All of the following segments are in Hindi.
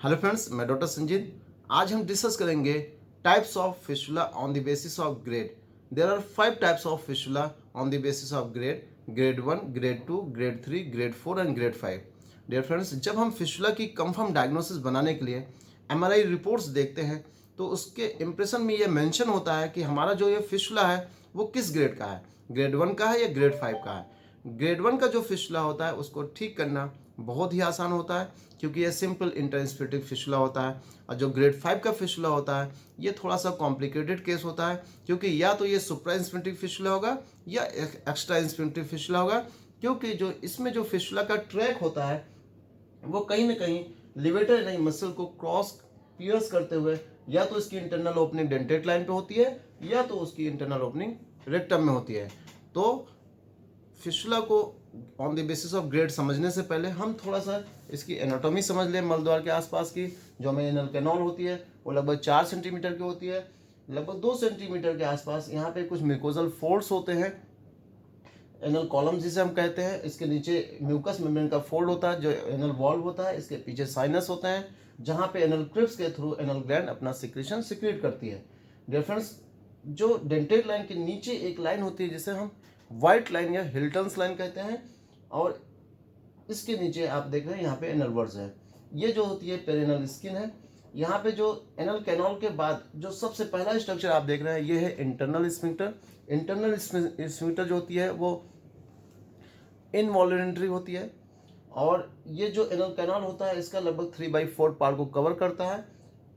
हेलो फ्रेंड्स, मैं डॉक्टर संजीत। आज हम डिस्कस करेंगे types of fistula on the basis of grade. There are 5 types of fistula on the basis of grade: grade 1, grade 2, grade 3, grade 4 and grade 5। Dear friends, जब हम फिस्टुला की कंफर्म डायग्नोसिस बनाने के लिए एमआरआई रिपोर्ट्स देखते हैं तो उसके इम्प्रेशन में ये मेंशन होता है कि हमारा जो ये फिस्टुला है वो किस ग्रेड का है, ग्रेड 1 का है या ग्रेड 5 का है। ग्रेड 1 का जो फिस्टुला होता है उसको ठीक करना बहुत ही आसान होता है क्योंकि ये सिंपल इंटरस्पेटिक फिस्टुला होता है। और जो ग्रेड 5 का फिस्टुला होता है ये थोड़ा सा कॉम्प्लिकेटेड केस होता है क्योंकि या तो ये सुप्रा इंस्पिरेटिव फिस्टुला होगा या एक्स्ट्रा इंस्पिरेटिव फिस्टुला होगा, क्योंकि जो इसमें जो फिस्टुला का ट्रैक होता है वो कहीं ना कहीं लिवेटर नहीं मसल को क्रॉस पियर्स करते हुए या तो इसकी इंटरनल ओपनिंग डेंटेट लाइन पे होती है या तो उसकी इंटरनल ओपनिंग रेक्टम में होती है। तो फिस्टुला को on the basis of grade समझने से पहले हम थोड़ा सा इसकी एनाटॉमी समझ लें। मलद्वार के आसपास की जो हमें एनल कैनॉल होती है वो लगभग 4 सेंटीमीटर की होती है। लगभग 2 सेंटीमीटर के आसपास यहाँ पे कुछ म्यूकोजल फोल्ड्स होते हैं, एनल कॉलम जिसे हम कहते हैं। इसके नीचे म्यूकस मेम्ब्रेन का फोल्ड होता है जो एनल वॉल्व होता है। इसके पीछे साइनस होते हैं जहाँ पे एनल क्रिप्स के थ्रू एनल ग्लैंड अपना सिक्रीशन सिक्रीट करती है। डियर फ्रेंड्स, जो डेंटेट लाइन के नीचे एक लाइन होती है जिसे हम व्हाइट लाइन या हिल्टन्स लाइन कहते हैं, और इसके नीचे आप देख रहे हैं यहाँ पे एनल वर्ड्स है। ये जो होती है पेरिनल स्किन है। यहाँ पे जो एनल कैनॉल के बाद जो सबसे पहला स्ट्रक्चर आप देख रहे हैं ये है इंटरनल स्फिंक्टर। इंटरनल स्फिंक्टर जो होती है वो इनवॉल्यूंटरी होती है, और ये जो एनल कैनाल होता है इसका लगभग 3/4 पार्ट को कवर करता है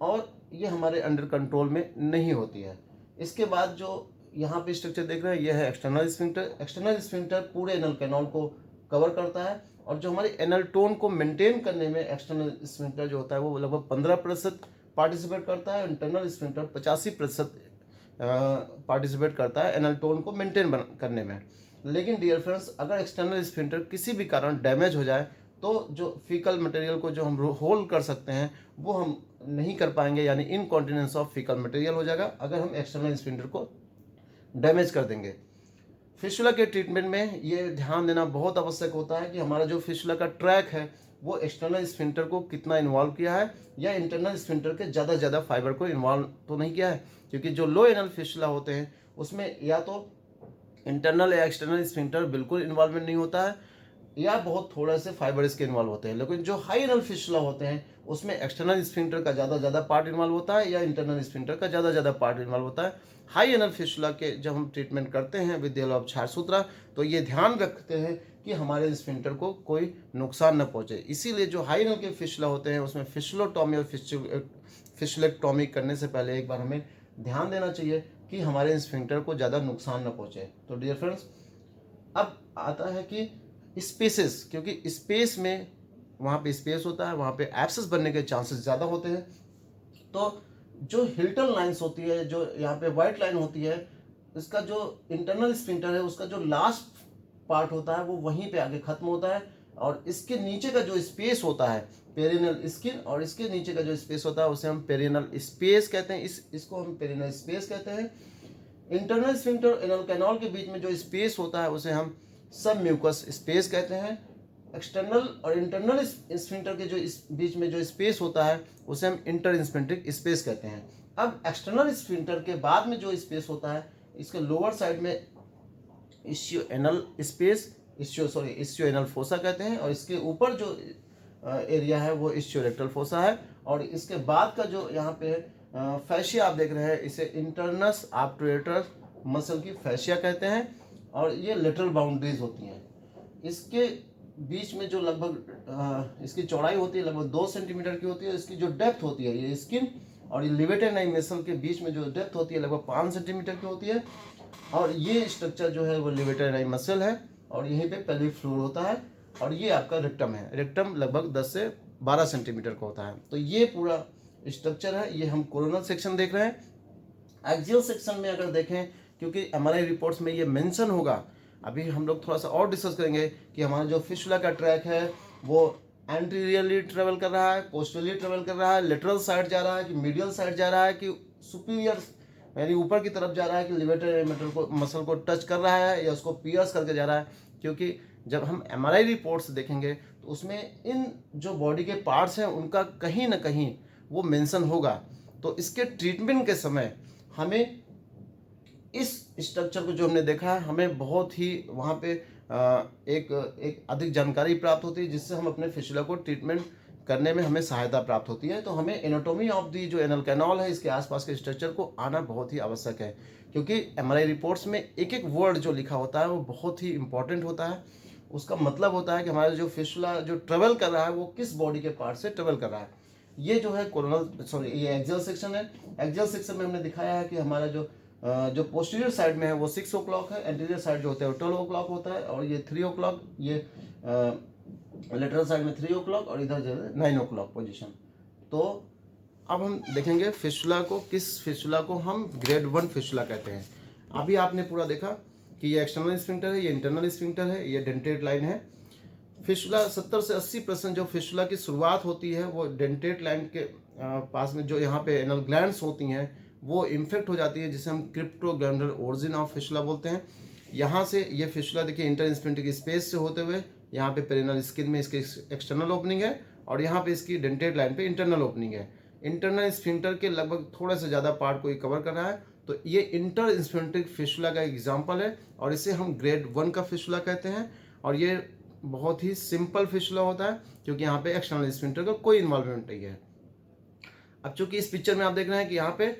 और ये हमारे अंडर कंट्रोल में नहीं होती है। इसके बाद जो यहाँ पे स्ट्रक्चर देख रहे हैं यह है एक्सटर्नल स्फिंक्टर। एक्सटर्नल स्फिंक्टर पूरे एनल कैनाल को कवर करता है, और जो हमारी एनल टोन को मेंटेन करने में एक्सटर्नल स्फिंक्टर जो होता है वो लगभग 15% पार्टिसिपेट करता है। इंटरनल स्फिंक्टर 85% पार्टिसिपेट करता है एनल टोन को मेंटेन करने में। लेकिन डियर फ्रेंड्स, अगर एक्सटर्नल स्फिंक्टर किसी भी कारण डैमेज हो जाए तो जो फीकल मटेरियल को जो हम होल्ड कर सकते हैं वो हम नहीं कर पाएंगे, यानी इनकॉन्टिनेंस ऑफ फीकल मटेरियल हो जाएगा अगर हम एक्सटर्नल स्फिंक्टर को डैमेज कर देंगे। फिस्टुला के ट्रीटमेंट में ये ध्यान देना बहुत आवश्यक होता है कि हमारा जो फिस्टुला का ट्रैक है वो एक्सटर्नल स्फिंक्टर को कितना इन्वॉल्व किया है या इंटरनल स्फिंक्टर के ज़्यादा फाइबर को इन्वॉल्व तो नहीं किया है, क्योंकि जो लो एनल फिस्टुला होते हैं उसमें या तो इंटरनल या एक्सटर्नल स्फिंक्टर बिल्कुल इन्वॉल्वमेंट नहीं होता है या बहुत थोड़े से फाइबर इसके इन्वॉल्व होते हैं। लेकिन जो हाई एनल फिस्टुला होते हैं उसमें एक्सटर्नल स्फिंक्टर का ज़्यादा पार्ट इन्वॉल्व होता है या इंटरनल स्फिंक्टर का ज़्यादा पार्ट इन्वॉल्व होता है। हाई एनल फिस्टुला के जब हम ट्रीटमेंट करते हैं विद द हेल्प ऑफ छायासूत्रा तो ये ध्यान रखते हैं कि हमारे स्फिंक्टर को कोई नुकसान न पहुंचे। इसीलिए जो हाई एनल के फिस्टुला होते हैं उसमें फिस्टुलोटॉमी और फिस्टुलेक्टॉमी करने से पहले एक बार हमें ध्यान देना चाहिए कि हमारे स्फिंक्टर को ज़्यादा नुकसान न पहुंचे। तो डियर फ्रेंड्स, अब आता है कि स्पेसेस, क्योंकि स्पेस में वहाँ पे स्पेस होता है, वहाँ पे एब्सेस बनने के चांसेस ज़्यादा होते हैं। तो जो हिल्टन लाइंस होती है, जो यहाँ पे वाइट लाइन होती है, इसका जो इंटरनल स्फिंक्टर है उसका जो लास्ट पार्ट होता है वो वहीं पे आके खत्म होता है, और इसके नीचे का जो स्पेस होता है पेरिनल स्किन, और इसके नीचे का जो स्पेस होता है उसे हम पेरिनल स्पेस कहते हैं। इसको हम पेरिनल स्पेस कहते हैं। इंटरनल स्फिंक्टर और एनल कैनाल के बीच में जो स्पेस होता है उसे हम सब म्यूकस स्पेस कहते हैं। एक्सटर्नल और इंटरनल स्फिंक्टर के जो इस बीच में जो स्पेस होता है उसे हम इंटर स्फिंक्ट्रिक स्पेस कहते हैं। अब एक्सटर्नल स्फिंक्टर के बाद में जो स्पेस होता है इसके लोअर साइड में issue anal space, issue anal fossa कहते हैं, और इसके ऊपर जो एरिया है वो इश्यू रेक्टल फोसा है। और इसके बाद का जो यहाँ पे फैशिया आप देख रहे हैं इसे इंटरनस आर्टरेटर मसल की फैशिया कहते हैं, और ये लेटरल बाउंड्रीज होती हैं। इसके बीच में जो लगभग इसकी चौड़ाई होती है लगभग 2 सेंटीमीटर की होती है। इसकी जो डेप्थ होती है ये स्किन और ये लिवेटर नाई मसल के बीच में जो डेप्थ होती है लगभग 5 सेंटीमीटर की होती है, और ये स्ट्रक्चर जो है वो लिवेटर नाई मसल है, और यहीं पे पेल्विक फ्लोर होता है, और ये आपका रेक्टम है। रेक्टम लगभग 10 से 12 सेंटीमीटर का होता है। तो ये पूरा स्ट्रक्चर है। ये हम कोरोनल सेक्शन देख रहे हैं। एक्सियल सेक्शन में अगर देखें, क्योंकि एमआरआई रिपोर्ट्स में ये मेंशन होगा, अभी हम लोग थोड़ा सा और डिस्कस करेंगे कि हमारा जो फिस्टुला का ट्रैक है वो एंटीरियरली ट्रेवल कर रहा है, पोस्टरली ट्रेवल कर रहा है, लेटरल साइड जा रहा है कि मीडियल साइड जा रहा है कि सुपीरियर यानी ऊपर की तरफ जा रहा है कि लिवेटर मेटल को मसल को टच कर रहा है या उसको पियर्स करके जा रहा है। क्योंकि जब हम एमआरआई रिपोर्ट्स देखेंगे तो उसमें इन जो बॉडी के पार्ट्स हैं उनका कहीं ना कहीं वो मेंशन होगा। तो इसके ट्रीटमेंट के समय हमें इस स्ट्रक्चर को जो हमने देखा है, हमें बहुत ही वहाँ पे एक अधिक जानकारी प्राप्त होती है, जिससे हम अपने फिशुला को ट्रीटमेंट करने में हमें सहायता प्राप्त होती है। तो हमें एनाटॉमी ऑफ दी जो एनल कैनाल है, इसके आसपास के स्ट्रक्चर को आना बहुत ही आवश्यक है, क्योंकि एमआरआई रिपोर्ट्स में एक एक वर्ड जो लिखा होता है वो बहुत ही इंपॉर्टेंट होता है। उसका मतलब होता है कि हमारा जो फिशुला जो ट्रेवल कर रहा है वो किस बॉडी के पार्ट से ट्रेवल कर रहा है। ये जो है कोरोनल सॉरी ये एक्सियल सेक्शन है। एक्सियल सेक्शन में हमने दिखाया है कि हमारा जो पोस्टीरियर साइड में है वो 6 o'clock है, एंटीरियर साइड जो होता है वो 12 o'clock होता है, और ये 3 o'clock, ये लेटरल साइड में 3 o'clock, और इधर जो है 9 o'clock पोजीशन। तो अब हम देखेंगे फिशुला को, किस फिशुला को हम ग्रेड 1 फिशुला कहते हैं। अभी आपने पूरा देखा कि ये एक्सटर्नल स्फिंक्टर है, ये इंटरनल स्फिंक्टर है, ये डेंटेट लाइन है। फिशुला 70 से 80% जो फिशुला की शुरुआत होती है वो डेंटेट लाइन के पास में जो यहाँ पे एनल ग्लैंड्स होती हैं वो इन्फेक्ट हो जाती है, जिसे हम क्रिप्टोग्लैंडुलर ओरिजिन ऑफ फिशुला बोलते हैं। यहाँ से ये फिशुला देखिए इंटर स्फिंक्टर स्पेस से होते हुए यहाँ पे पेरिनल स्किन में इसकी एक्सटर्नल ओपनिंग है, और यहाँ पे इसकी डेंटेट लाइन पे इंटरनल ओपनिंग है। इंटरनल स्फिंक्टर के लगभग थोड़ा सा ज़्यादा पार्ट को ये कवर कर रहा है, तो ये इंटर स्फिंक्टर फिशुला का एग्जाम्पल है, और इसे हम ग्रेड 1 का फिशुला कहते हैं। और ये बहुत ही सिंपल फिशुला होता है, क्योंकि यहाँ पे एक्सटर्नल स्फिंक्टर का कोई इन्वॉल्वमेंट नहीं है। अब चूंकि इस पिक्चर में आप देख रहे हैं कि यहाँ पे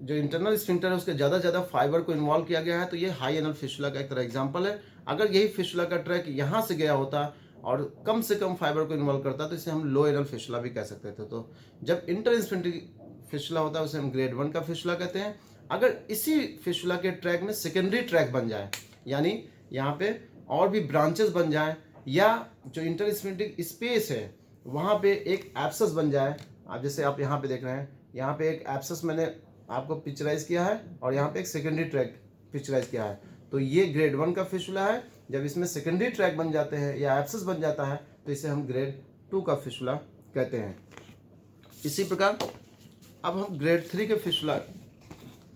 जो इंटरनल स्फिंक्टर है उसके ज़्यादा फाइबर को इन्वॉल्व किया गया है, तो ये हाई एनल फिशुला का एक तरह एग्जाम्पल है। अगर यही फिशुला का ट्रैक यहाँ से गया होता और कम से कम फाइबर को इन्वॉल्व करता तो इसे हम लो एनल फिशुला भी कह सकते थे। तो जब इंटर स्फिंक्टर फिशुला होता है उसे हम ग्रेड 1 का फिशुला कहते हैं। अगर इसी फिशुला के ट्रैक में सेकेंडरी ट्रैक बन जाए, यानी यहाँ पे और भी ब्रांचेस बन जाए, या जो इंटर स्फिंक्टर स्पेस है वहाँ पे एक एब्सेस बन जाए। आप जैसे आप यहाँ पे देख रहे हैं, यहाँ पे एक एब्सेस मैंने आपको पिक्चराइज किया है, और यहाँ पे एक सेकेंडरी ट्रैक पिक्चराइज किया है, तो ये ग्रेड 1 का फिशुला है। जब इसमें सेकेंडरी ट्रैक बन जाते हैं या एब्सेस बन जाता है तो इसे हम ग्रेड 2 का फिशुला कहते हैं। इसी प्रकार अब हम ग्रेड 3 के फिशुला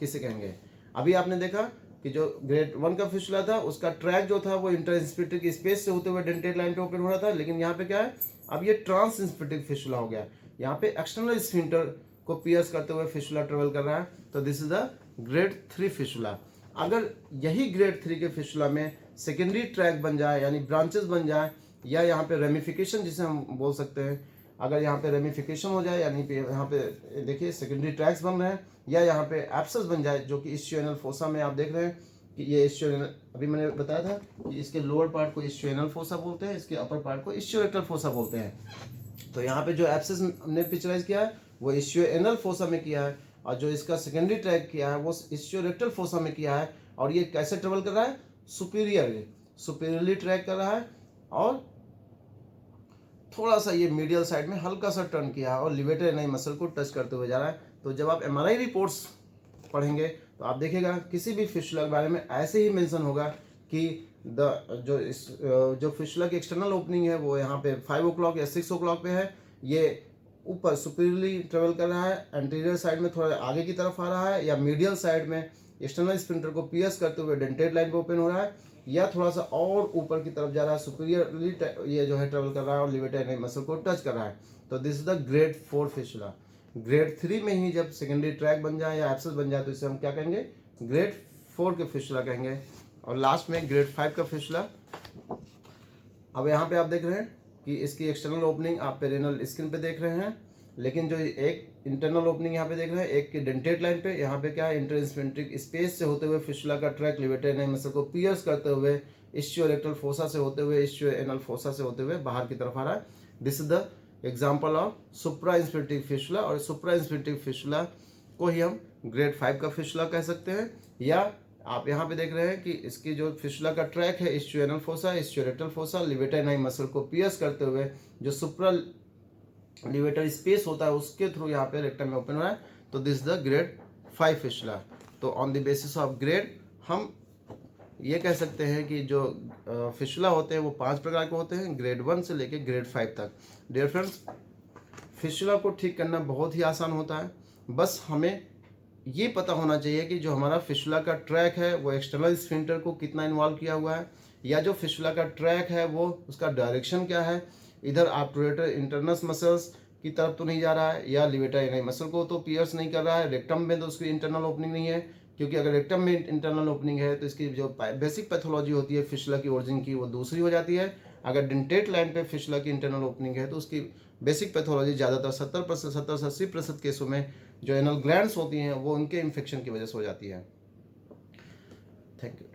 किसे कहेंगे। अभी आपने देखा कि जो ग्रेड 1 का फिशुला था उसका ट्रैक जो था वो इंटर स्फिंक्टर की स्पेस से होते हुए डेंटेट लाइन पे ओपन हो रहा था, लेकिन यहाँ पे क्या है, अब ये ट्रांस स्फिंक्टर फिशुला हो गया। यहाँ पे एक्सटर्नल स्फिंक्टर को पियर्स करते हुए फिशुला ट्रेवल कर रहा है, तो दिस इज द ग्रेड 3 फिशुला। अगर यही ग्रेड 3 के फिशुला में सेकेंडरी ट्रैक बन जाए, यानी ब्रांचेस बन जाए, या यहाँ पे रेमिफिकेशन जिसे हम बोल सकते हैं, अगर यहाँ पे रेमिफिकेशन हो जाए, यानी पे यहाँ पे देखिए सेकेंडरी ट्रैक्स बन रहे हैं, या यहाँ पे एब्सेस बन जाए, जो कि इस्चियोएनल फोसा में आप देख रहे हैं कि ये इस्चियोएनल, अभी मैंने बताया था कि इसके लोअर पार्ट को इस्चियोएनल फोसा बोलते हैं, इसके अपर पार्ट को इस्चियोरेक्टल फोसा बोलते हैं। तो यहाँ पे जो एब्सेस हमने पिक्चराइज किया है वो इस्चियोएनल फोसा में किया है, और जो इसका सेकेंडरी ट्रैक किया है वो इस्चियोरेक्टल फोसा में किया है। और ये कैसे ट्रेवल कर रहा है, सुपीरियरली ट्रैक कर रहा है, और थोड़ा सा ये मीडियल साइड में हल्का सा टर्न किया है, और लिवेटर एनाई मसल को टच करते हुए जा रहा है। तो जब आप एमआरआई रिपोर्ट्स पढ़ेंगे तो आप देखेगा किसी भी फिशुला के बारे में ऐसे ही मेंशन होगा कि जो फिशुला की एक्सटर्नल ओपनिंग है वो यहाँ पे 5 o'clock या 6 o'clock पे है, ये ऊपर सुपीरियरली ट्रेवल कर रहा है, एंटीरियर साइड में थोड़ा आगे की तरफ आ रहा है, या मीडियल साइड में एक्सटर्नल स्फिंक्टर को पियर्स करते हुए डेंटेट लाइन पे ओपन हो रहा है, या थोड़ा सा और ऊपर की तरफ जा रहा है, सुपीरियरली ये जो है ट्रेवल कर रहा है और लिवेटर एनाई मसल को टच कर रहा है। तो this is the grade 4 फिशुला। Grade 3 में ही जब सेकेंडरी ट्रैक बन जाए या एब्सेस बन जाए तो इसे हम क्या कहेंगे, ग्रेड 4 के फिशुला कहेंगे। और लास्ट में ग्रेड 5 का फिशुला। अब यहाँ पे आप देख रहे हैं कि इसकी एक्सटर्नल ओपनिंग आप पेरिनल स्किन पे देख रहे हैं, लेकिन जो एक इंटरनल ओपनिंग यहाँ पे देख रहे हैं, एक की डेंटेट लाइन पे, यहाँ पे क्या है, इंटर स्फिंक्टर स्पेस से होते हुए फिशुला का ट्रैक लिवेटर एनाई मसल को पियर्स करते हुए इस्चियोरेक्टल फोसा से होते हुए इस्चियोएनल फोसा से होते हुए बाहर की तरफ आ रहा है। This is the example of supra sphincter फिशुला, और सुप्रा इंस्फिंक्टर फिशुला को ही हम ग्रेड 5 का फिशुला कह सकते हैं। या आप यहाँ पे देख रहे हैं कि इसकी जो फिशुला का ट्रैक है इस्चियोएनल फोसा, इस्चियोरेक्टल फोसा, लिवेटर एनाई मसल को पियर्स करते हुए जो सुप्रा लिवेटर स्पेस होता है उसके थ्रू यहाँ पे रेक्टम में ओपन हो रहा है, तो दिस द ग्रेड 5 फिशुला। तो on the basis of grade हम ये कह सकते हैं कि जो फिशुला होते हैं वो 5 प्रकार के होते हैं, ग्रेड 1 से लेके ग्रेड 5 तक। डियर फ्रेंड्स, फिशुला को ठीक करना बहुत ही आसान होता है, बस हमें ये पता होना चाहिए कि जो हमारा फिशुला का ट्रैक है वो एक्सटर्नल स्फिंक्टर को कितना इन्वॉल्व किया हुआ है, या जो फिस्टुला का ट्रैक है वो उसका डायरेक्शन क्या है, इधर ऑब्टूरेटर इंटरनस मसल्स की तरफ तो नहीं जा रहा है, या लिवेटर एनाई मसल को तो पियर्स नहीं कर रहा है, रेक्टम में तो उसकी इंटरनल ओपनिंग नहीं है, क्योंकि अगर रेक्टम में इंटरनल ओपनिंग है तो इसकी जो बेसिक पैथोलॉजी होती है फिस्टुला की ओरिजिन की वो दूसरी हो जाती है। अगर डेंटेट लाइन पे फिस्टुला की इंटरनल ओपनिंग है तो उसकी बेसिक पैथोलॉजी ज़्यादातर 70% 70 से 80% केसों में जो एनल ग्लैंड्स होती हैं वो उनके इन्फेक्शन की वजह से हो जाती है। Thank you.